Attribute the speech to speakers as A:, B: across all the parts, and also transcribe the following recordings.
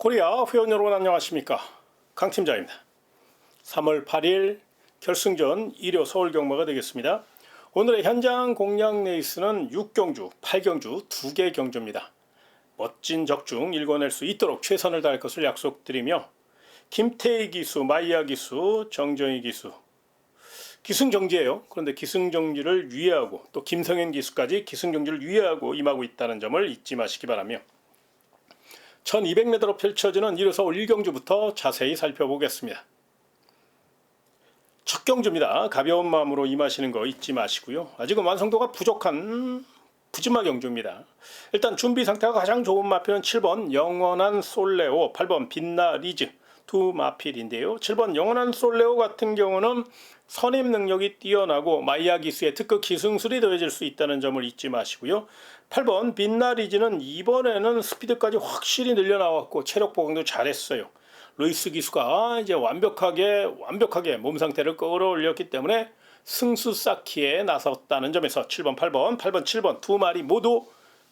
A: 코리아 회원 여러분 안녕하십니까, 강팀장입니다. 3월 8일 결승전 1호 서울 경마가 되겠습니다. 오늘의 현장 공략 레이스는 6경주, 8경주 2개 경주입니다. 멋진 적중 읽어낼 수 있도록 최선을 다할 것을 약속드리며 김태희 기수, 마이야 기수, 정정희 기수 기승정지예요. 그런데 기승정지를 유예하고 또 김성현 기수까지 기승정지를 유예하고 임하고 있다는 점을 잊지 마시기 바라며 1200m로 펼쳐지는 1호 서울 1경주부터 자세히 살펴보겠습니다. 첫 경주입니다. 가벼운 마음으로 임하시는 거 잊지 마시고요. 아직은 완성도가 부족한 푸짐마 경주입니다. 일단 준비 상태가 가장 좋은 마필은 7번 영원한 솔레오, 8번 빛나 리즈 두 마필인데요. 7번 영원한 솔레오 같은 경우는 선임 능력이 뛰어나고 마이야 기수의 특급 기승술이 더해질 수 있다는 점을 잊지 마시고요. 8번 빛나 리즈는 이번에는 스피드까지 확실히 늘려나왔고 체력 보강도 잘했어요. 루이스 기수가 이제 완벽하게 몸 상태를 끌어올렸기 때문에 승수 쌓기에 나섰다는 점에서 7번, 8번, 7번 두 마리 모두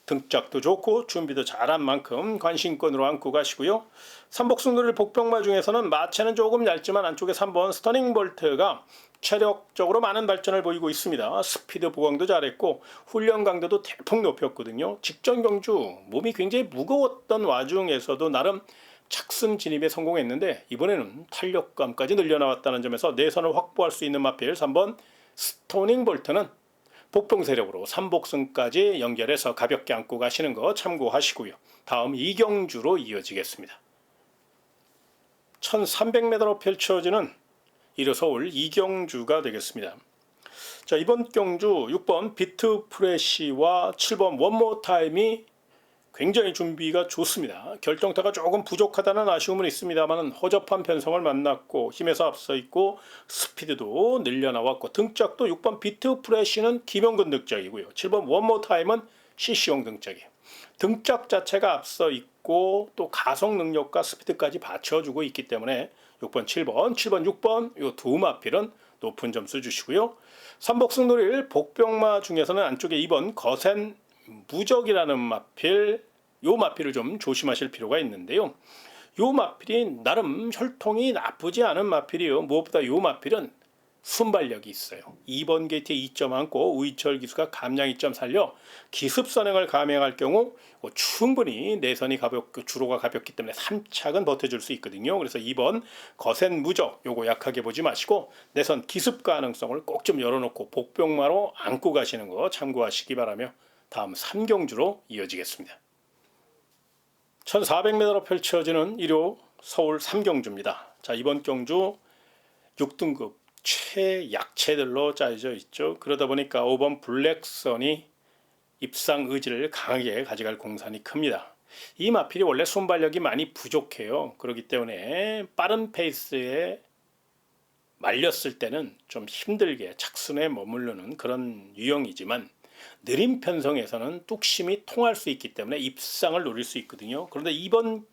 A: 등짝도 좋고 준비도 잘한 만큼 관심권으로 안고 가시고요. 삼복승놀이 복병마 중에서는 마체는 조금 얇지만 안쪽에 3번 스터닝 볼트가 체력적으로 많은 발전을 보이고 있습니다. 스피드 보강도 잘했고 훈련 강도도 대폭 높였거든요. 직전 경주 몸이 굉장히 무거웠던 와중에서도 나름 착승 진입에 성공했는데 이번에는 탄력감까지 늘려나왔다는 점에서 내선을 확보할 수 있는 마필 3번 스토닝 볼트는 복병 세력으로 3복승까지 연결해서 가볍게 안고 가시는 거 참고하시고요. 다음 2경주로 이어지겠습니다. 1300m로 펼쳐지는 1호 서울 2경주가 되겠습니다. 자, 이번 경주 6번 비트 프레시와 7번 원모 타임이 굉장히 준비가 좋습니다. 결정타가 조금 부족하다는 아쉬움은 있습니다만 허접한 편성을 만났고 힘에서 앞서 있고 스피드도 늘려나왔고 등짝도 6번 비트 프레시는 김영근 등짝이고요. 7번 원모 타임은 CC용 등짝이에요. 등짝 자체가 앞서 있고 또 가속 능력과 스피드까지 받쳐주고 있기 때문에 6번, 7번, 6번 이 두 마필은 높은 점수 주시고요. 삼복승놀이 복병마 중에서는 안쪽에 2번 거센 무적이라는 마필, 요 마필을 좀 조심하실 필요가 있는데요. 요 마필이 나름 혈통이 나쁘지 않은 마필이요. 무엇보다 요 마필은 순발력이 있어요. 2번 게이트에 2점 안고 우이철 기수가 감량 2점 살려 기습 선행을 감행할 경우 충분히 내선이 가볍고 주로가 가볍기 때문에 3착은 버텨줄 수 있거든요. 그래서 2번 거센 무적 요거 약하게 보지 마시고 내선 기습 가능성을 꼭 좀 열어놓고 복병마로 안고 가시는 거 참고하시기 바라며 다음 3경주로 이어지겠습니다. 1400m로 펼쳐지는 1호 서울 3경주입니다. 자, 이번 경주 6등급 최약체들로 짜여져 있죠. 그러다 보니까 5번 블랙선이 입상 의지를 강하게 가져갈 공산이 큽니다. 이 마필이 원래 순발력이 많이 부족해요. 그렇기 때문에 빠른 페이스에 말렸을 때는 좀 힘들게 착순에 머무르는 그런 유형이지만 느린 편성에서는 뚝심이 통할 수 있기 때문에 입상을 노릴 수 있거든요. 그런데 이번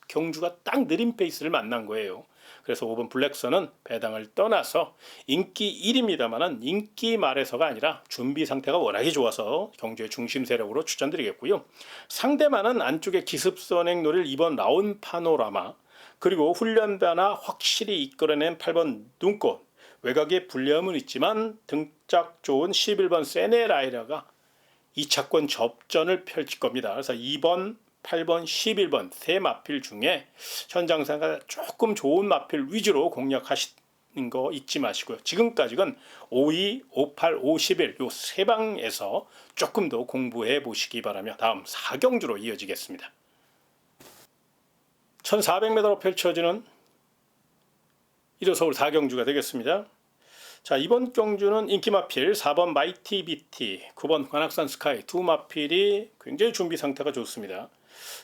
A: 경주가 딱 느린 페이스를 만난 거예요. 그래서 5번 블랙선은 배당을 떠나서 인기 1입니다만은 인기 말에서가 아니라 준비 상태가 워낙에 좋아서 경주의 중심 세력으로 추천드리겠고요. 상대만은 안쪽에 기습선행 노릴 2번 라온 파노라마 그리고 훈련 변화 확실히 이끌어낸 8번 눈꽃 외곽에 불리함은 있지만 등짝 좋은 11번 세네라이라가 2차권 접전을 펼칠 겁니다. 그래서 2번, 8번, 11번 세 마필 중에 현장상가 조금 좋은 마필 위주로 공략하시는 거 잊지 마시고요. 지금까지는 52, 58, 51 요 세 방에서 조금 더 공부해 보시기 바라며 다음 4경주로 이어지겠습니다. 1400m로 펼쳐지는 1호 서울 4경주가 되겠습니다. 자, 이번 경주는 인기 마필 4번 마이티 비티, 9번 관악산 스카이 두 마필이 굉장히 준비 상태가 좋습니다.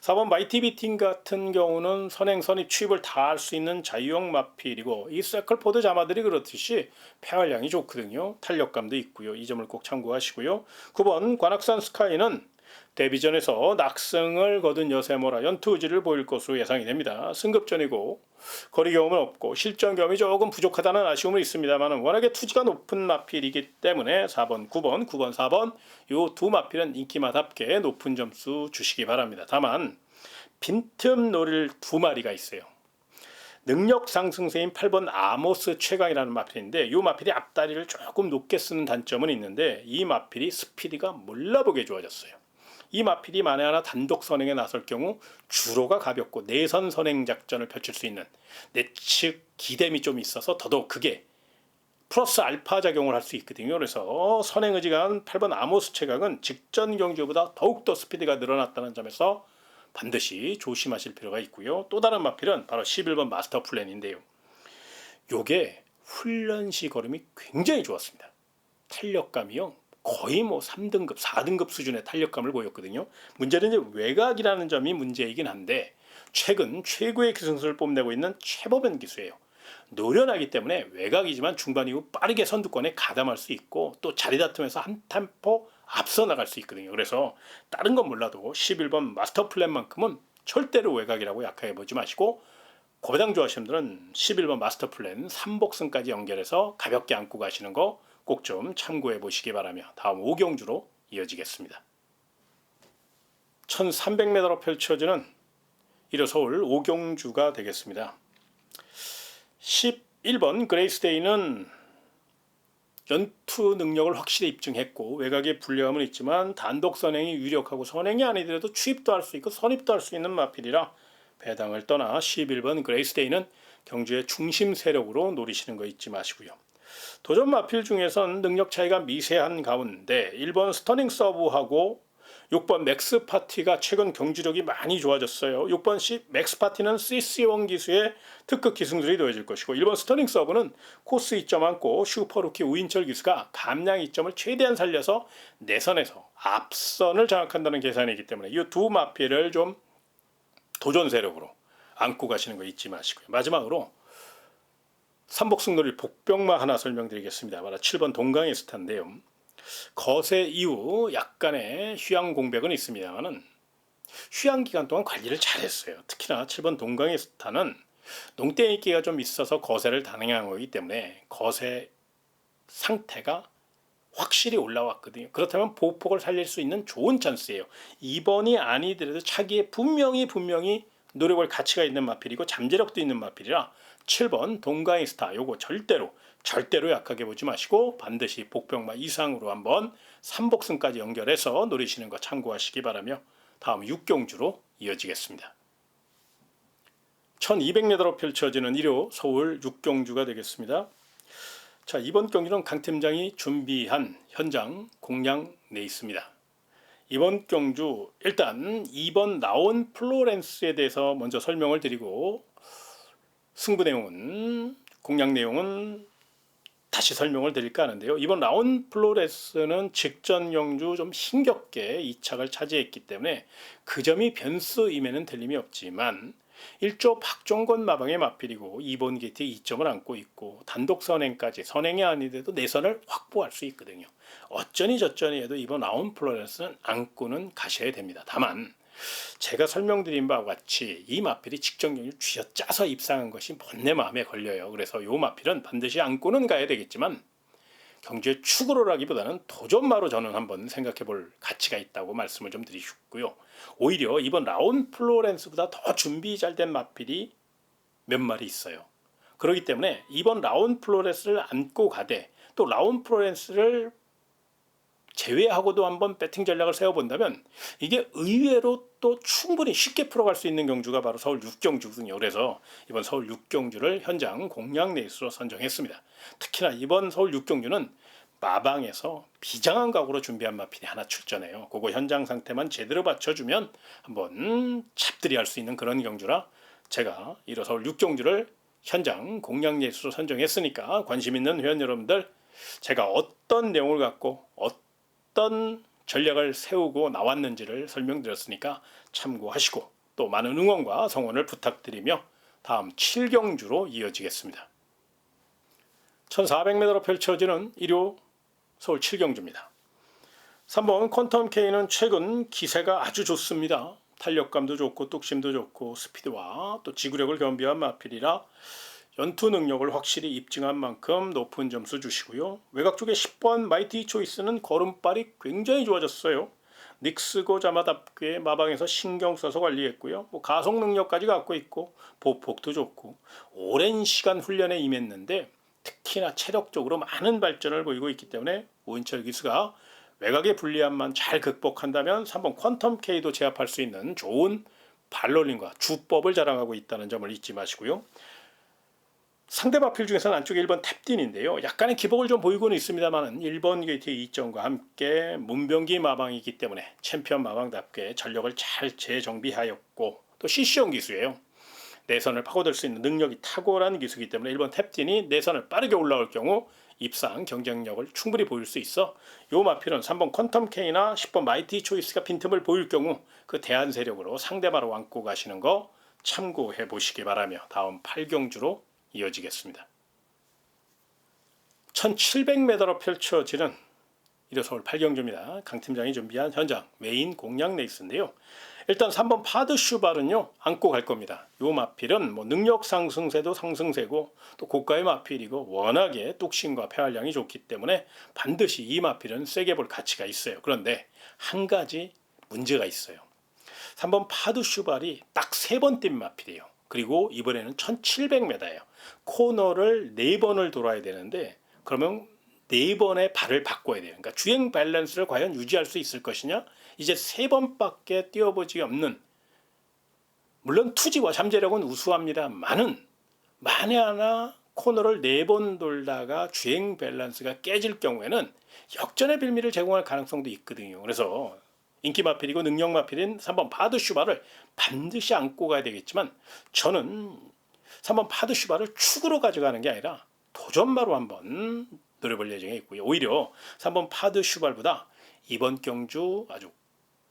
A: 4번 마이티 비티 같은 경우는 선행 선입 취입을 다 할 수 있는 자유형 마필이고 이 세클포드 자마들이 그렇듯이 폐활량이 좋거든요. 탄력감도 있고요. 이 점을 꼭 참고하시고요. 9번 관악산 스카이는 데뷔전에서 낙승을 거둔 여세모라 연투의지를 보일 것으로 예상이 됩니다. 승급전이고 거리 경험은 없고 실전 경험이 조금 부족하다는 아쉬움은 있습니다만 워낙에 투지가 높은 마필이기 때문에 4번, 9번, 9번, 4번 이 두 마필은 인기마답게 높은 점수 주시기 바랍니다. 다만 빈틈 노릴 두 마리가 있어요. 능력 상승세인 8번 아모스 최강이라는 마필인데 이 마필이 앞다리를 조금 높게 쓰는 단점은 있는데 이 마필이 스피드가 몰라보게 좋아졌어요. 이 마필이 만에 하나 단독 선행에 나설 경우 주로가 가볍고 내선 선행 작전을 펼칠 수 있는 내측 기댐이 좀 있어서 더더욱 그게 플러스 알파 작용을 할 수 있거든요. 그래서 선행 의지가 강한 8번 아모스 최강은 직전 경주보다 더욱더 스피드가 늘어났다는 점에서 반드시 조심하실 필요가 있고요. 또 다른 마필은 바로 11번 마스터 플랜인데요. 요게 훈련 시 걸음이 굉장히 좋았습니다. 탄력감이요. 거의 3등급, 4등급 수준의 탄력감을 보였거든요. 문제는 이제 외곽이라는 점이 문제이긴 한데 최근 최고의 기승수를 뽐내고 있는 최보변 기수예요. 노련하기 때문에 외곽이지만 중반 이후 빠르게 선두권에 가담할 수 있고 또 자리 다툼에서 한 템포 앞서 나갈 수 있거든요. 그래서 다른 건 몰라도 11번 마스터 플랜만큼은 절대로 외곽이라고 약하게 보지 마시고 고배당 좋아하시는 분들은 11번 마스터 플랜 3복승까지 연결해서 가볍게 안고 가시는 거 꼭 좀 참고해 보시기 바라며 다음 5경주로 이어지겠습니다. 1300m로 펼쳐지는 1호 서울 5경주가 되겠습니다. 11번 그레이스데이는 연투 능력을 확실히 입증했고 외곽에 불리함은 있지만 단독 선행이 유력하고 선행이 아니더라도 추입도 할 수 있고 선입도 할 수 있는 마필이라 배당을 떠나 11번 그레이스데이는 경주의 중심 세력으로 노리시는 거 잊지 마시고요. 도전 마필 중에선 능력 차이가 미세한 가운데 1번 스터닝 서브하고 6번 맥스 파티가 최근 경주력이 많이 좋아졌어요. 6번 맥스 파티는 CC1 기수의 특급 기승들이 더해질 것이고 1번 스터닝 서브는 코스 2점 안고 슈퍼루키 우인철 기수가 감량 2점을 최대한 살려서 내선에서 앞선을 장악한다는 계산이기 때문에 이 두 마필을 좀 도전 세력으로 안고 가시는 거 잊지 마시고요. 마지막으로 삼복승 놀이 복병마 하나 설명드리겠습니다. 바로 7번 동강의 스타인데요. 거세 이후 약간의 휴양 공백은 있습니다만은 휴양 기간 동안 관리를 잘했어요. 특히나 7번 동강의 스타는 농땡 인기가 좀 있어서 거세를 단행한 거기 때문에 거세 상태가 확실히 올라왔거든요. 그렇다면 보폭을 살릴 수 있는 좋은 찬스예요. 2번이 아니더라도 차기에 분명히 노려볼 가치가 있는 마필이고 잠재력도 있는 마필이라 7번 동강의 스타 요거 절대로 약하게 보지 마시고 반드시 복병마 이상으로 한번 3복승까지 연결해서 노리시는 거 참고하시기 바라며 다음 6경주로 이어지겠습니다. 1200m로 펼쳐지는 1호 서울 6경주가 되겠습니다. 자, 이번 경주는 강 팀장이 준비한 현장 공략 내 있습니다. 이번 경주 일단 2번 나온 플로렌스에 대해서 먼저 설명을 드리고 승부 내용은 공략 내용은 다시 설명을 드릴까 하는데요. 이번 라운 플로렌스는 직전 경주 좀 힘겹게 2착을 차지했기 때문에 그 점이 변수임에는 틀림이 없지만 1조 박종건 마방의 마필이고 2번 게이트에 2점을 안고 있고 단독 선행까지 선행이 아니더라도 내선을 확보할 수 있거든요. 어쩌니 저쩌니 해도 이번 라운 플로렌스는 안고는 가셔야 됩니다. 다만 제가 설명드린 바와 같이 이 마필이 직전 경주 쥐어짜서 입상한 것이 뭔 내 마음에 걸려요. 그래서 이 마필은 반드시 안고는 가야 되겠지만 경주의 축으로라기보다는 도전마로 저는 한번 생각해 볼 가치가 있다고 말씀을 좀 드리고요. 오히려 이번 라운 플로렌스보다 더 준비 잘 된 마필이 몇 마리 있어요. 그렇기 때문에 이번 라운 플로렌스를 안고 가되 또 라운 플로렌스를 제외하고도 한번 배팅 전략을 세워본다면 이게 의외로 또 충분히 쉽게 풀어갈 수 있는 경주가 바로 서울 6경주거든요. 그래서 이번 서울 6경주를 현장 공략 레이스로 선정했습니다. 특히나 이번 서울 6경주는 마방에서 비장한 각오로 준비한 마필이 하나 출전해요. 그거 현장 상태만 제대로 받쳐주면 한번 잡들이 할 수 있는 그런 경주라 제가 이런 서울 6경주를 현장 공략 레이스로 선정했으니까 관심 있는 회원 여러분들 제가 어떤 내용을 갖고 어떤 전략을 세우고 나왔는지를 설명드렸으니까 참고하시고 또 많은 응원과 성원을 부탁드리며 다음 7경주로 이어지겠습니다. 1400m로 펼쳐지는 1호 서울 7경주입니다. 3번 퀀텀 K는 최근 기세가 아주 좋습니다. 탄력감도 좋고 뚝심도 좋고 스피드와 또 지구력을 겸비한 마필이라 연투 능력을 확실히 입증한 만큼 높은 점수 주시고요. 외곽 쪽에 10번 마이티 초이스는 걸음발이 굉장히 좋아졌어요. 닉스고자마답게 마방에서 신경 써서 관리했고요. 뭐 가속 능력까지 갖고 있고 보폭도 좋고 오랜 시간 훈련에 임했는데 특히나 체력적으로 많은 발전을 보이고 있기 때문에 오인철 기수가 외곽의 불리함만 잘 극복한다면 3번 퀀텀 K도 제압할 수 있는 좋은 발롤링과 주법을 자랑하고 있다는 점을 잊지 마시고요. 상대 마필 중에서는 안쪽에 1번 탭딘인데요. 약간의 기복을 좀 보이고는 있습니다만 1번 게이트의 이점과 함께 문병기 마방이기 때문에 챔피언 마방답게 전력을 잘 재정비하였고 또 CC형 기수예요. 내선을 파고들 수 있는 능력이 탁월한 기수이기 때문에 1번 탭딘이 내선을 빠르게 올라올 경우 입상 경쟁력을 충분히 보일 수 있어 요 마필은 3번 퀀텀 K나 10번 마이티 초이스가 빈틈을 보일 경우 그 대안 세력으로 상대방을 안고 가시는 거 참고해 보시기 바라며 다음 8경주로 이어지겠습니다. 1700m로 펼쳐지는 일요 서울 8경주입니다. 강 팀장이 준비한 현장 메인 공략 레이스인데요. 일단 3번 파드 슈발은요 안고 갈 겁니다. 요 마필은 뭐 능력 상승세도 상승세고 또 고가의 마필이고 워낙에 뚝심과 폐활량이 좋기 때문에 반드시 이 마필은 세게 볼 가치가 있어요. 그런데 한 가지 문제가 있어요. 3번 파드 슈발이 딱 3번 뛴 마필이에요. 그리고 이번에는 1700m예요. 코너를 4번을 돌아야 되는데 그러면 4번의 발을 바꿔야 돼요. 그러니까 주행 밸런스를 과연 유지할 수 있을 것이냐? 이제 3번밖에 뛰어보지 없는, 물론 투지와 잠재력은 우수합니다만은 만에 하나 코너를 4번 돌다가 주행 밸런스가 깨질 경우에는 역전의 빌미를 제공할 가능성도 있거든요. 그래서 인기 마필이고 능력 마필인 3번 파드 슈바를 반드시 안고 가야 되겠지만 저는 3번 파드 슈바를 축으로 가져가는 게 아니라 도전마로 한번 노려볼 예정에 있고요. 오히려 3번 파드 슈발보다 이번 경주 아주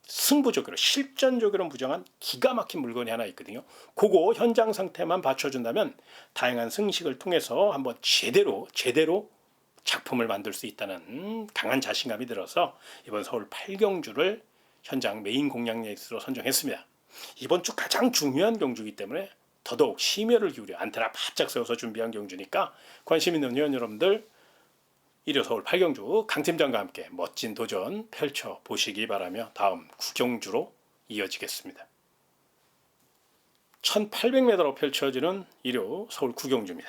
A: 승부적으로 실전적으로 무장한 기가 막힌 물건이 하나 있거든요. 그거 현장 상태만 받쳐준다면 다양한 승식을 통해서 한번 제대로 작품을 만들 수 있다는 강한 자신감이 들어서 이번 서울 8경주를 현장 메인 공략 레이스로 선정했습니다. 이번 주 가장 중요한 경주이기 때문에 더더욱 심혈을 기울여 안테나 바짝 세워서 준비한 경주니까 관심 있는 회원 여러분들 일요 서울 8경주 강 팀장과 함께 멋진 도전 펼쳐보시기 바라며 다음 9경주로 이어지겠습니다. 1800m로 펼쳐지는 일요 서울 9경주입니다.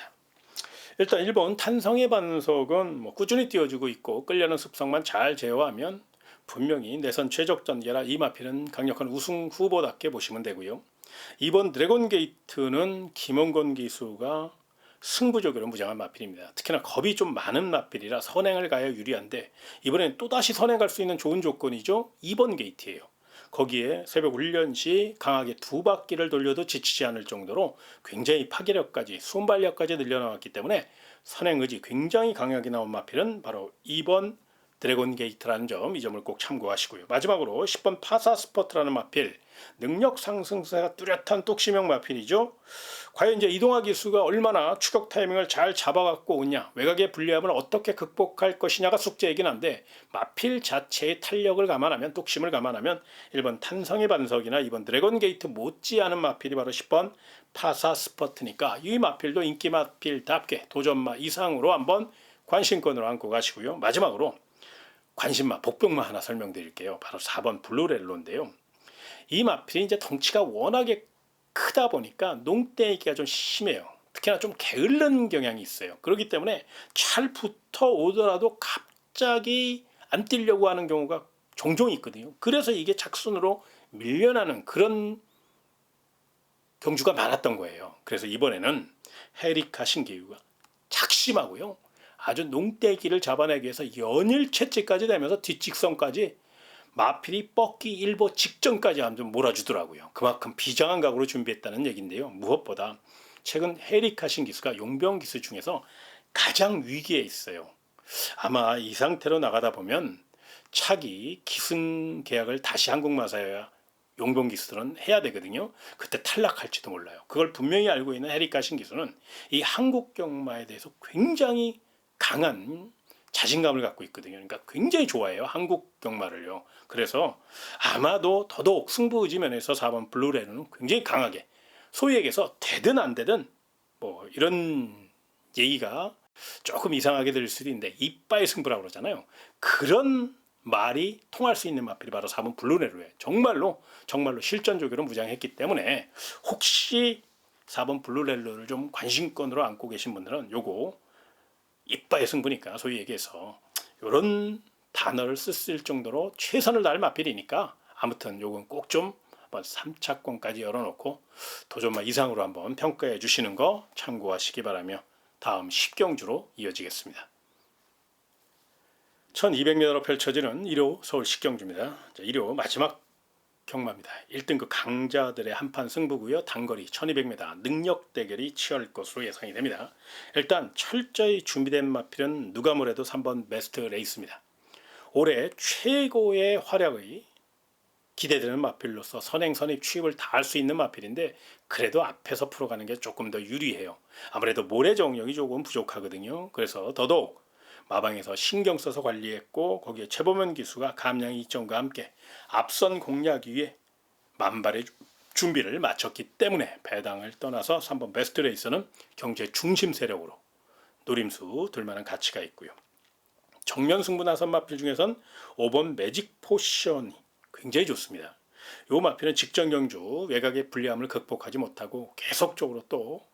A: 일단 1번 탄성의 반석은 꾸준히 띄워주고 있고 끌려는 습성만 잘 제어하면 분명히 내선 최적 전개라 이 마필은 강력한 우승 후보답게 보시면 되고요. 2번 드래곤 게이트는 김원건 기수가 승부적으로 무장한 마필입니다. 특히나 겁이 좀 많은 마필이라 선행을 가야 유리한데 이번엔 또다시 선행할 수 있는 좋은 조건이죠. 2번 게이트예요. 거기에 새벽 훈련 시 강하게 2바퀴를 돌려도 지치지 않을 정도로 굉장히 파괴력까지 순발력까지 늘려나왔기 때문에 선행 의지 굉장히 강하게 나온 마필은 바로 2번 드래곤 게이트라는 점, 이 점을 꼭 참고하시고요. 마지막으로 10번 파사 스퍼트라는 마필, 능력 상승세가 뚜렷한 뚝심형 마필이죠. 과연 이제 이동화 기수가 얼마나 추격 타이밍을 잘 잡아갖고 오냐, 외곽의 불리함을 어떻게 극복할 것이냐가 숙제이긴 한데 마필 자체의 탄력을 감안하면, 뚝심을 감안하면 1번 탄성의 반석이나 2번 드래곤 게이트 못지않은 마필이 바로 10번 파사 스퍼트니까 이 마필도 인기 마필답게 도전마 이상으로 한번 관심권으로 안고 가시고요. 마지막으로 관심마, 복병마 하나 설명드릴게요. 바로 4번 블루렐로인데요. 이 마필이 이제 덩치가 워낙에 크다 보니까 농땡이기가 좀 심해요. 특히나 좀 게을른 경향이 있어요. 그렇기 때문에 잘 붙어 오더라도 갑자기 안 뛰려고 하는 경우가 종종 있거든요. 그래서 이게 착순으로 밀려나는 그런 경주가 많았던 거예요. 그래서 이번에는 헤리카 신기유가 작심하고요. 아주 농떼기를 잡아내기 위해서 연일 채찍까지 되면서 뒷직선까지 마필이 뻗기 일보 직전까지 한번 몰아주더라고요. 그만큼 비장한 각오로 준비했다는 얘기인데요. 무엇보다 최근 헤리카 신기수가 용병 기수 중에서 가장 위기에 있어요. 아마 이 상태로 나가다 보면 차기 기승 계약을 다시 한국마사야 용병 기수들은 해야 되거든요. 그때 탈락할지도 몰라요. 그걸 분명히 알고 있는 헤리카 신기수는 이 한국 경마에 대해서 굉장히 강한 자신감을 갖고 있거든요. 그러니까 굉장히 좋아해요. 한국 경마를요. 그래서 아마도 더더욱 승부의지 면에서 4번 블루레는 굉장히 강하게, 소위 얘기해서 되든 안 되든 뭐 이런 얘기가 조금 이상하게 들릴 수도 있는데 이빠이 승부라고 그러잖아요. 그런 말이 통할 수 있는 마필이 바로 4번 블루렐로예요. 정말로 실전적으로 무장했기 때문에 혹시 4번 블루렐로를 좀 관심권으로 안고 계신 분들은 요거 이빠의 승부니까 소위 얘기해서 이런 단어를 쓸 정도로 최선을 다할 마필이니까 아무튼 요건 꼭 좀 한번 3차권까지 열어놓고 도전마 이상으로 한번 평가해 주시는 거 참고하시기 바라며 다음 10경주로 이어지겠습니다. 1200m로 펼쳐지는 1호 서울 10경주입니다. 1호 마지막 경마입니다. 1등급 강자들의 한판 승부고요. 단거리 1200m 능력 대결이 치열할 것으로 예상이 됩니다. 일단 철저히 준비된 마필은 누가 뭐래도 3번 베스트 레이스입니다. 올해 최고의 활약의 기대되는 마필로서 선행 선입 취입을 다 할 수 있는 마필인데 그래도 앞에서 풀어가는 게 조금 더 유리해요. 아무래도 모래 정력이 조금 부족하거든요. 그래서 더더욱 마방에서 신경 써서 관리했고 거기에 최보면 기수가 감량 이점과 함께 앞선 공략 위에 만발의 준비를 마쳤기 때문에 배당을 떠나서 3번 베스트 레이서는 경제 중심 세력으로 노림수 둘 만한 가치가 있고요. 정면 승부 나선 마필 중에선 5번 매직 포션이 굉장히 좋습니다. 이 마필은 직전 경주 외곽의 불리함을 극복하지 못하고 계속적으로 또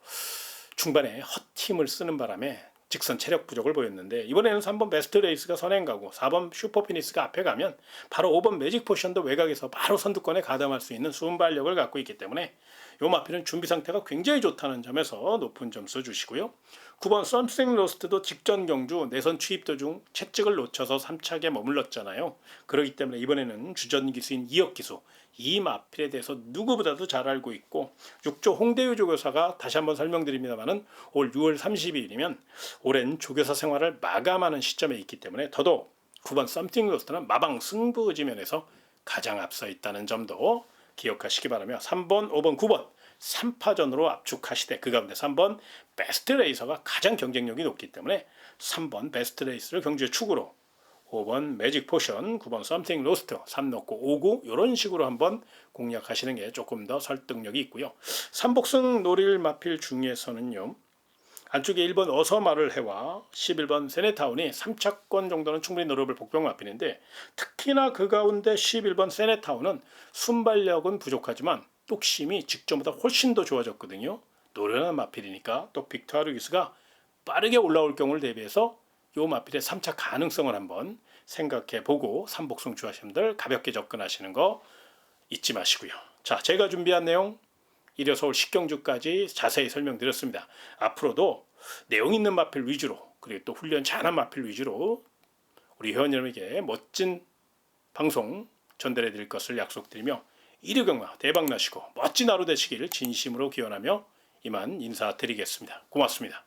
A: 중반에 헛힘을 쓰는 바람에 직선 체력 부족을 보였는데 이번에는 3번 베스트 레이스가 선행 가고 4번 슈퍼 피니스가 앞에 가면 바로 5번 매직 포션도 외곽에서 바로 선두권에 가담할 수 있는 순발력을 갖고 있기 때문에 이 마필은 준비 상태가 굉장히 좋다는 점에서 높은 점수 주시고요. 9번 썸씽 로스트도 직전 경주 내선 취입 도중 채찍을 놓쳐서 3착에 머물렀잖아요. 그렇기 때문에 이번에는 주전 기수인 이혁 기수 이 마필에 대해서 누구보다도 잘 알고 있고 6조 홍대유 조교사가 다시 한번 설명드립니다만은 올 6월 30일이면 오랜 조교사 생활을 마감하는 시점에 있기 때문에 더더욱 9번 썸씽 로스트는 마방 승부 지면에서 가장 앞서 있다는 점도 기억하시기 바라며 3번, 5번, 9번 3파전으로 압축하시되 그 가운데 3번 베스트 레이서가 가장 경쟁력이 높기 때문에 3번 베스트 레이스를 경주의 축으로 5번 매직 포션, 9번 썸씽 로스트, 3 넣고 5, 9 이런 식으로 한번 공략하시는 게 조금 더 설득력이 있고요. 3복승 노릴 마필 중에서는요. 안쪽에 1번 어서 말을 해와 11번 세네타운이 3차권 정도는 충분히 노려볼 복병 마필인데 특히나 그 가운데 11번 세네타운은 순발력은 부족하지만 뚝심이 직전보다 훨씬 더 좋아졌거든요. 노련한 마필이니까 또 빅토르기스가 빠르게 올라올 경우를 대비해서 이 마필의 3차 가능성을 한번 생각해보고 3복승 주하시는 분들 가볍게 접근하시는 거 잊지 마시고요. 자, 제가 준비한 내용 1호 서울 10경주까지 자세히 설명드렸습니다. 앞으로도 내용 있는 마필 위주로 그리고 또 훈련 잘한 마필 위주로 우리 회원 여러분에게 멋진 방송 전달해 드릴 것을 약속드리며 1호 경마 대박 나시고 멋진 하루 되시기를 진심으로 기원하며 이만 인사드리겠습니다. 고맙습니다.